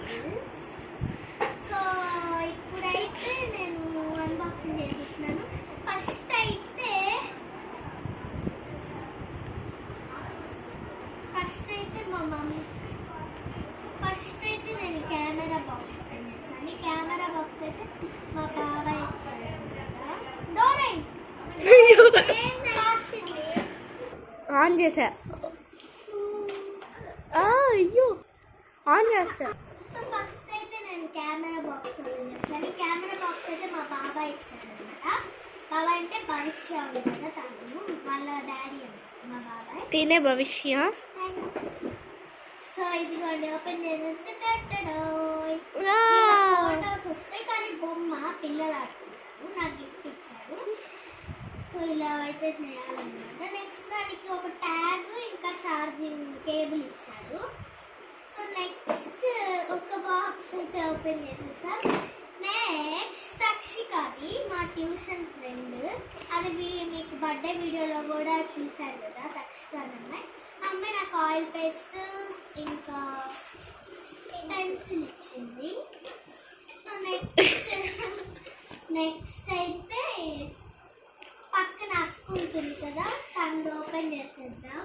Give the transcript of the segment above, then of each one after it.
Bottles. So ఇప్పుడైతే నేను unboxing చేస్తున్నాను. ఫస్ట్ అయితే మా మమ్మీ నేను కెమెరా బాక్స్ ఓపెన్ చేస్తాను. ఈ కెమెరా బాక్స్ అయితే మా బాబాయ్ ఇచ్చాడు కదా. ఆన్ చేసా. అయ్యో ఆన్ చేస్తా. సో ఫస్ట్ అయితే నేను కెమెరా బాక్స్ ఓపెన్ చేస్తాను. కెమెరా బాక్స్ అయితే మా బాబాయ్ ఇచ్చాడు అనమాట. బాబాయ్ అంటే భవిష్య ఉంది కదా, తను వాళ్ళ డాడీ అనమాట మా బాబాయ్. తినే భవిష్య. సో ఇదిగోండి ఓపెన్ చేసేస్తే ఫోటోస్ వస్తాయి, కానీ బొమ్మ పిల్లలు ఆడుతున్నారు. నాకు గిఫ్ట్ ఇచ్చారు. సో ఇలా అయితే చేయాలన్నమాట. నెక్స్ట్ దానికి ఒక ట్యాగ్ ఇంకా ఛార్జింగ్ కేబుల్ ఇచ్చారు. సో నెక్స్ట్ ఒక బాక్స్ అయితే ఓపెన్ చేసేసాం. నెక్స్ట్ తక్షికాది మా ట్యూషన్ ఫ్రెండ్, అది మీకు బర్త్డే వీడియోలో కూడా చూశారు కదా, తక్షిక అమ్మాయి. అమ్మాయి నాకు ఆయిల్ పేస్టల్స్ ఇంకా పెన్సిల్ ఇచ్చింది. సో నెక్స్ట్ అయితే పక్కన అక్కు ఉంటుంది కదా, తను ఓపెన్ చేసేద్దాం.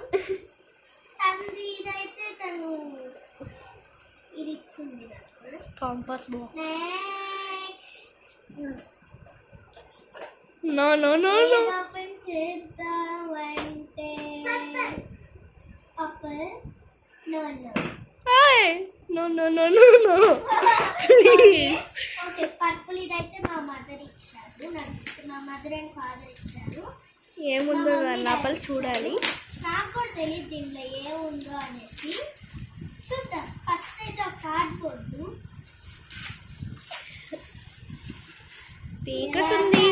తనది ఇదైతే తను ఇది ఇచ్చింది నాకు, compass box. Next no open చేద్దామంటే పర్పుల్. No okay purple. ఇదైతే మా మదర్ ఇచ్చారు, మా మదర్ అండ్ ఫాదర్ ఇచ్చారు. ఏముందో లోపల చూడాలి. నాకు కూడా తెలియదు దీంట్లో ఏముందో అనేసి. చూద్దాం. ఫస్ట్ అయితే ఒక కార్డ్బోర్డు పీకుతుంది.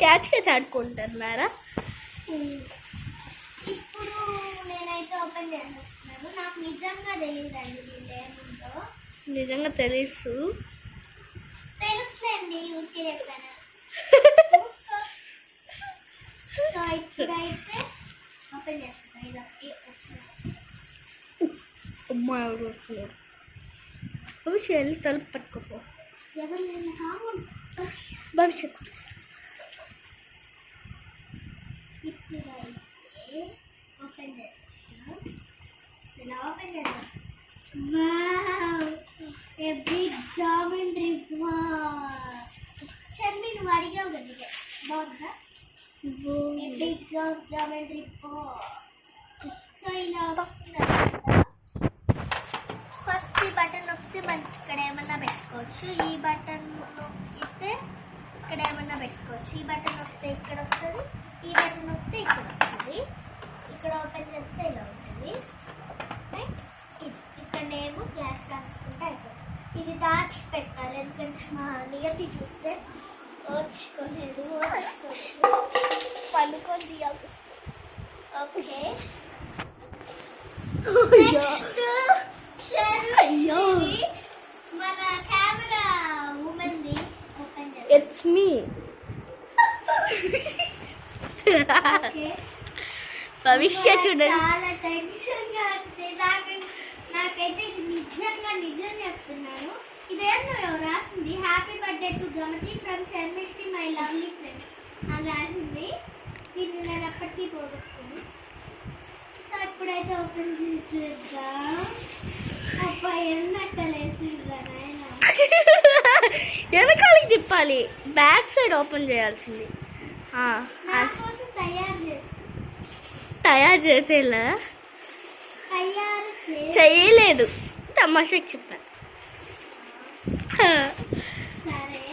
క్యాచ్ ఆడుకుంటున్నారా? ఇప్పుడు నేనైతే ఓపెన్ చేస్తున్నాను. నాకు నిజంగా తెలియదండి దీంట్లో ఏముందో. నిజంగా తెలుసులేండి, ఊరికే చెప్పాను. సో ఇప్పుడైతే ఓపెన్ చేస్తాను. ఇది అమ్మా ఎవరు వస్తున్నారు? భవిష్య వెళ్ళి తలుపు పట్టుకోపో. భవిష్యత్ ఓపెన్ చేస్తాను. ఇలా ఓపెన్ చేద్దాం. Wow, a big geometry box. Sharmi నువ్వు అడిగావు కదా, ఇదే బాగుందా? A big geometry box. So ఇలా ఫస్ట్ ఈ బటన్ నొక్కితే మనకి ఇక్కడ ఏమన్నా పెట్టుకోవచ్చు. ఈ బటన్ నొక్కితే ఇక్కడ ఏమన్నా పెట్టుకోవచ్చు. ఈ బటన్ నొక్కితే ఇక్కడ వస్తుంది, ఈ బటన్ నొక్కితే ఇక్కడ వస్తుంది. ఇక్కడ ఓపెన్ చేస్తే ఇలా ఉంటుంది. నెక్స్ట్ ఇది ఇక్కడేమో గ్లాస్ రాసుకుంటే అయిపోతుంది. ఇది దాచి పెట్టాలి, ఎందుకంటే మా నియతి చూస్తే ఓర్చుకోలేదు, పనుకొని తీయాల్సి వస్తుంది. ఓకే నెక్స్ట్ మన కెమెరా ఉమెన్ది ఓపెన్ చేయాలి. It's me. భవిష్య చూడండి. చాలా టెన్షన్ గా ఉంది. నాకైతే ఇది నిజం చెప్తున్నాను. ఇదేందో రాసింది, happy birthday to Gamati from Sharmishti my lovely friend అని రాసింది. దీన్ని నేను ఎప్పటికీ పోగొట్టుకుని. సో ఇప్పుడైతే ఓపెన్ చేసేద్దాం. అబ్బా ఎన్నట్టలేసిందిగా నాయన. వెనకాలకి తిప్పాలి, బ్యాక్ సైడ్ ఓపెన్ చేయాల్సింది. నా కోసం తయారు చేసేలా చేయలేదు, తమాషాకి చెప్పాను. సరే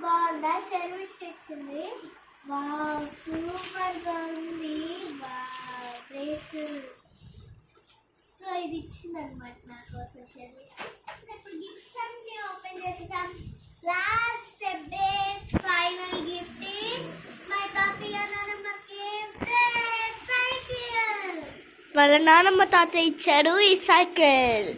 బాగుందా? సర్వీస్ ఇచ్చింది. వావ్ సూపర్గా ఉంది. సో ఇది ఇచ్చిందనమాట నా కోసం సర్వీస్. సో ఇప్పుడు గిఫ్ట్స్ అన్ని ఓపెన్ చేసేసాం. Last big final gift is my తాతయ్య నాన్నమ్మ గిఫ్ట్ సైకిల్. వాళ్ళ నానమ్మ తాత ఇచ్చాడు ఈ సైకిల్.